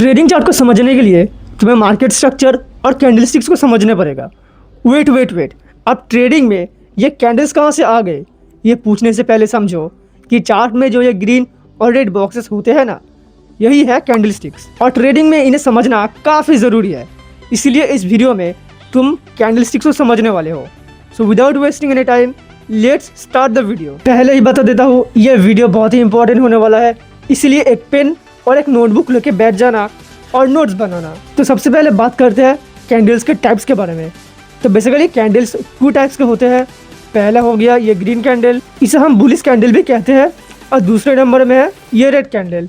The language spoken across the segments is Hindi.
ट्रेडिंग चार्ट को समझने के लिए तुम्हें मार्केट स्ट्रक्चर और कैंडलस्टिक्स को समझना पड़ेगा। वेट, अब ट्रेडिंग में ये कैंडल्स कहाँ से आ गए, ये पूछने से पहले समझो कि चार्ट में जो ये ग्रीन और रेड बॉक्सेस होते हैं ना, यही है कैंडलस्टिक्स। और ट्रेडिंग में इन्हें समझना काफ़ी ज़रूरी है, इसीलिए इस वीडियो में तुम कैंडलस्टिक्स को समझने वाले हो। So without wasting any time let's start the video. पहले ही बता देता हूँ, ये वीडियो बहुत ही इंपॉर्टेंट होने वाला है, इसलिए एक पेन और एक नोटबुक लेके बैठ जाना और नोट्स बनाना। तो सबसे पहले बात करते हैं कैंडल्स के टाइप्स के बारे में। तो बेसिकली कैंडल्स 2 टाइप्स के होते हैं। पहला हो गया ये ग्रीन कैंडल, इसे हम बुलिश कैंडल भी कहते हैं, और दूसरे नंबर में है ये रेड कैंडल,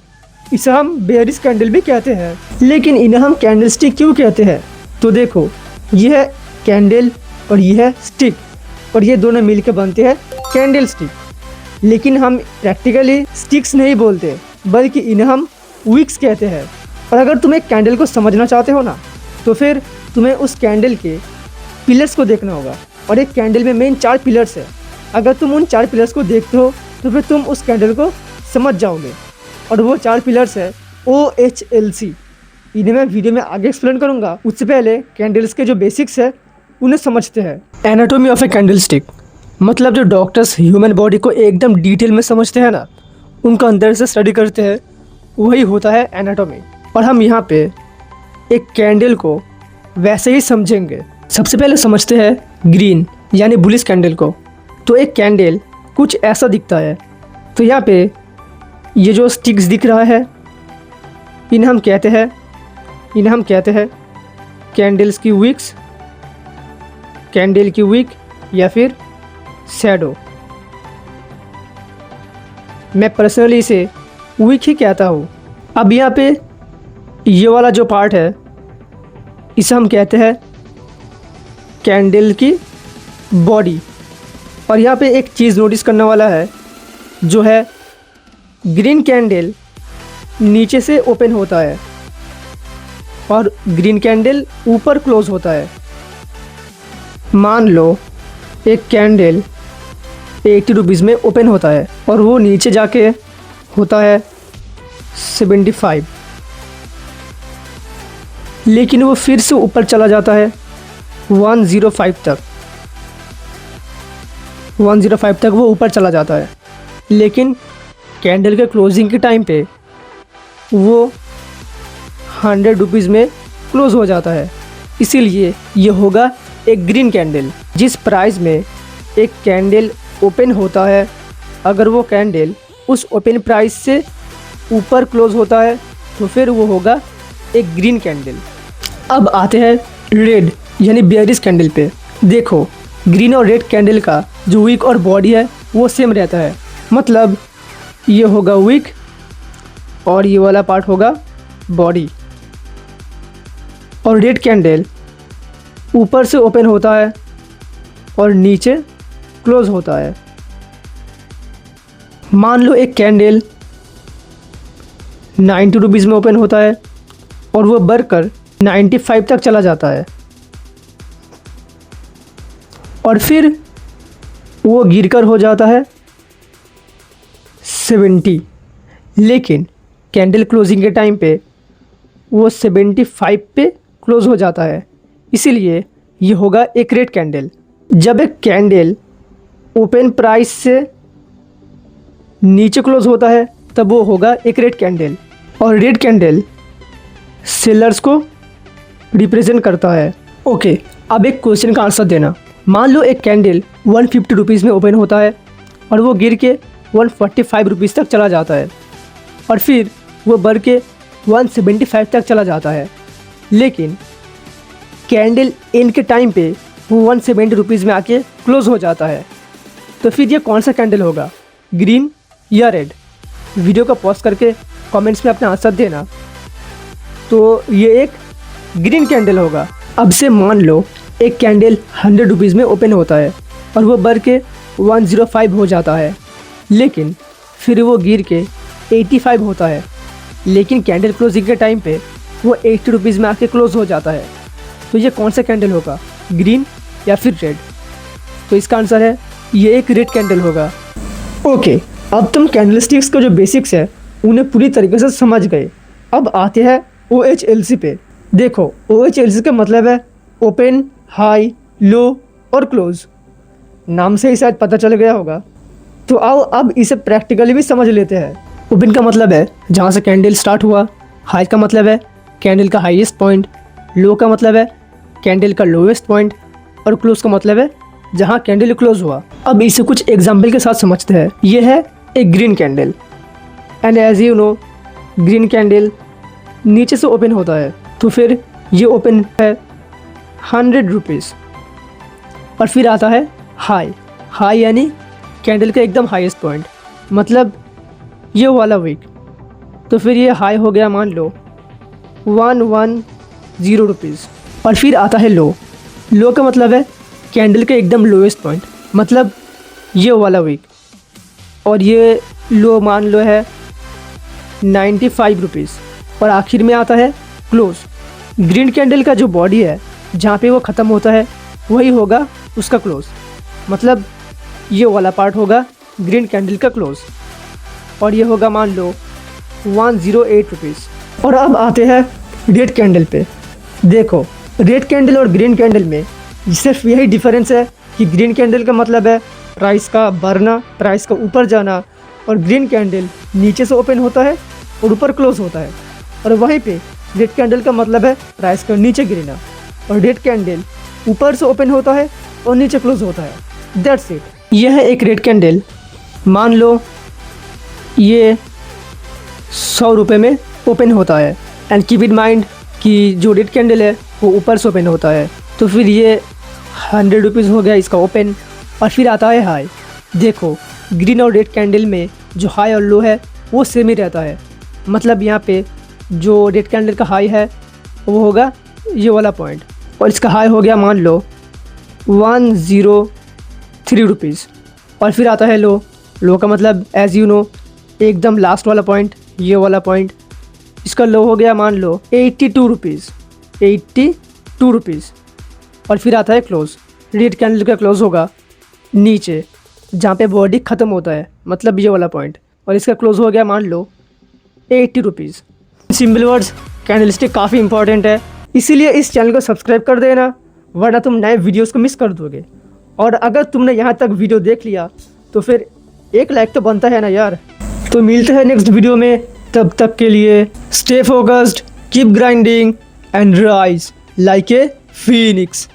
इसे हम बेयरिश कैंडल भी कहते हैं। लेकिन इन्हें हम कैंडल स्टिक क्यों कहते हैं? तो देखो, ये है कैंडल और ये है स्टिक, और ये दोनों मिलकर बनते हैं कैंडल स्टिक। लेकिन हम प्रैक्टिकली स्टिक्स नहीं बोलते, बल्कि इन्हें हम विक्स कहते हैं। और अगर तुम एक कैंडल को समझना चाहते हो ना, तो फिर तुम्हें उस कैंडल के पिलर्स को देखना होगा। और एक कैंडल में मेन 4 पिलर्स है। अगर तुम उन 4 पिलर्स को देखते हो तो फिर तुम उस कैंडल को समझ जाओगे। और वो 4 पिलर्स है OHLC। इन्हें मैं वीडियो में आगे एक्सप्लेन करूँगा। उससे पहले कैंडल्स के जो बेसिक्स है उन्हें समझते हैं। Anatomy of a candle stick, मतलब जो डॉक्टर्स ह्यूमन बॉडी को एकदम डिटेल में समझते हैं ना, उनका अंदर से स्टडी करते हैं, वही होता है एनाटॉमी। और हम यहाँ पे एक कैंडल को वैसे ही समझेंगे। सबसे पहले समझते हैं ग्रीन यानी बुलिश कैंडल को। तो एक कैंडल कुछ ऐसा दिखता है। तो यहाँ पे ये जो स्टिक्स दिख रहा है, इन्हें हम कहते हैं कैंडल्स की विक्स, कैंडल की विक या फिर शैडो। मैं पर्सनली इसे विक ही कहता हूँ। अब यहाँ पे ये वाला जो पार्ट है, इसे हम कहते हैं कैंडल की बॉडी। और यहाँ पे एक चीज़ नोटिस करने वाला है, जो है ग्रीन कैंडल नीचे से ओपन होता है और ग्रीन कैंडल ऊपर क्लोज होता है। मान लो एक कैंडल 80 रुपीज़ में ओपन होता है और वो नीचे जाके होता है 75, लेकिन वो फिर से ऊपर चला जाता है 105 तक। 105 तक वो ऊपर चला जाता है, लेकिन कैंडल के क्लोजिंग के टाइम पे वो 100 रुपीज़ में क्लोज हो जाता है। इसीलिए ये होगा एक ग्रीन कैंडल। जिस प्राइस में एक कैंडल ओपन होता है, अगर वो कैंडल उस ओपन प्राइस से ऊपर क्लोज होता है, तो फिर वो होगा एक ग्रीन कैंडल। अब आते हैं रेड यानी बेयरिश कैंडल पे। देखो, ग्रीन और रेड कैंडल का जो विक और बॉडी है वो सेम रहता है। मतलब ये होगा विक और ये वाला पार्ट होगा बॉडी। और रेड कैंडल ऊपर से ओपन होता है और नीचे क्लोज होता है। मान लो एक कैंडल 90 रुपीज़ में ओपन होता है और वो बढ़कर 95 तक चला जाता है, और फिर वो गिरकर हो जाता है 70। लेकिन कैंडल क्लोजिंग के टाइम पे वो 75 पे क्लोज हो जाता है। इसीलिए ये होगा एक रेड कैंडल। जब एक कैंडल ओपन प्राइस से नीचे क्लोज होता है, तब वो होगा एक रेड कैंडल। और रेड कैंडल सेलर्स को रिप्रेजेंट करता है। ओके, अब एक क्वेश्चन का आंसर देना। मान लो एक कैंडल 150 रुपीज़ में ओपन होता है और वो गिर के 145 रुपीज़ तक चला जाता है, और फिर वो बढ़ के 175 तक चला जाता है। लेकिन कैंडल एंड के टाइम पे वो 170 रुपीज़ में आके क्लोज हो जाता है। तो फिर ये कौन सा कैंडल होगा, ग्रीन या रेड? वीडियो को पॉज करके कमेंट्स में अपना आंसर देना। तो ये एक ग्रीन कैंडल होगा। अब से मान लो एक कैंडल 100 रुपीज़ में ओपन होता है और वो बढ़ के 105 हो जाता है, लेकिन फिर वो गिर के 85 होता है। लेकिन कैंडल क्लोजिंग के टाइम पे वो 80 रुपीज़ में आके क्लोज हो जाता है। तो ये कौन सा कैंडल होगा, ग्रीन या फिर रेड? तो इसका आंसर है ये एक रेड कैंडल होगा। ओके, अब तुम कैंडलस्टिक्स का जो बेसिक्स है उन्हें पूरी तरीके से समझ गए। अब आते हैं OHLC पे। देखो OHLC का मतलब है ओपन, हाई, लो और क्लोज। नाम से ही शायद पता चल गया होगा। तो आओ अब इसे प्रैक्टिकली भी समझ लेते हैं। ओपन का मतलब है जहाँ से कैंडल स्टार्ट हुआ, हाई का मतलब है कैंडल का हाईएस्ट पॉइंट, लो का मतलब है कैंडल का लोएस्ट पॉइंट और क्लोज का मतलब है जहाँ कैंडल क्लोज हुआ। अब इसे कुछ एग्जाम्पल के साथ समझते हैं। ये है एक green candle and as you know green candle नीचे से ओपन होता है, तो फिर ये ओपन है 100 रुपीज़ और फिर आता है हाई। हाई यानी कैंडल का एकदम हाईएस्ट पॉइंट, मतलब ये वाला वीक, तो फिर ये हाई हो गया मान लो 110 रुपीज़। और फिर आता है लो। लो का मतलब है कैंडल का एकदम लोएस्ट पॉइंट, मतलब ये वाला वीक, और ये लो मान लो है 95 रुपीज़। और आखिर में आता है क्लोज। ग्रीन कैंडल का जो बॉडी है जहाँ पे वो ख़त्म होता है वही होगा उसका क्लोज, मतलब ये वाला पार्ट होगा ग्रीन कैंडल का क्लोज, और ये होगा मान लो 108 रुपीज़। और अब आते हैं रेड कैंडल पे। देखो रेड कैंडल और ग्रीन कैंडल में सिर्फ यही डिफरेंस है कि ग्रीन कैंडल का मतलब है प्राइस का बढ़ना, प्राइस का ऊपर जाना, और ग्रीन कैंडल नीचे से ओपन होता है और ऊपर क्लोज होता है। और वहीं पे रेड कैंडल का मतलब है प्राइस का नीचे गिरना, और रेड कैंडल ऊपर से ओपन होता है और नीचे क्लोज होता है। That's it. यह है एक रेड कैंडल, मान लो ये 100 रुपये में ओपन होता है। एंड कीप इन माइंड कि जो रेड कैंडल है वो ऊपर से ओपन होता है, तो फिर ये 100 रुपीज़ हो गया इसका ओपन। और फिर आता है हाई। देखो ग्रीन और रेड कैंडल में जो हाई और लो है वो सेम ही रहता है, मतलब यहाँ पे जो रेड कैंडल का हाई है वो होगा ये वाला पॉइंट, और इसका हाई हो गया मान लो 103 रुपीज़। और फिर आता है लो। लो का मतलब एज यू नो एकदम लास्ट वाला पॉइंट, ये वाला पॉइंट, इसका लो हो गया मान लो 82 रुपीज़, 82 रुपीज़। और फिर आता है क्लोज। रेड कैंडल का क्लोज होगा नीचे जहाँ पे बॉडी ख़त्म होता है, मतलब ये वाला पॉइंट, और इसका क्लोज हो गया मान लो 80 रुपीज़। सिंपल वर्ड्स कैंडलस्टिक काफ़ी इंपॉर्टेंट है, इसीलिए इस चैनल को सब्सक्राइब कर देना, वरना तुम नए वीडियोस को मिस कर दोगे। और अगर तुमने यहाँ तक वीडियो देख लिया तो फिर एक लाइक तो बनता है ना यार। तो मिलते हैं नेक्स्ट वीडियो में, तब तक के लिए stay focused, keep grinding and rise like a Phoenix.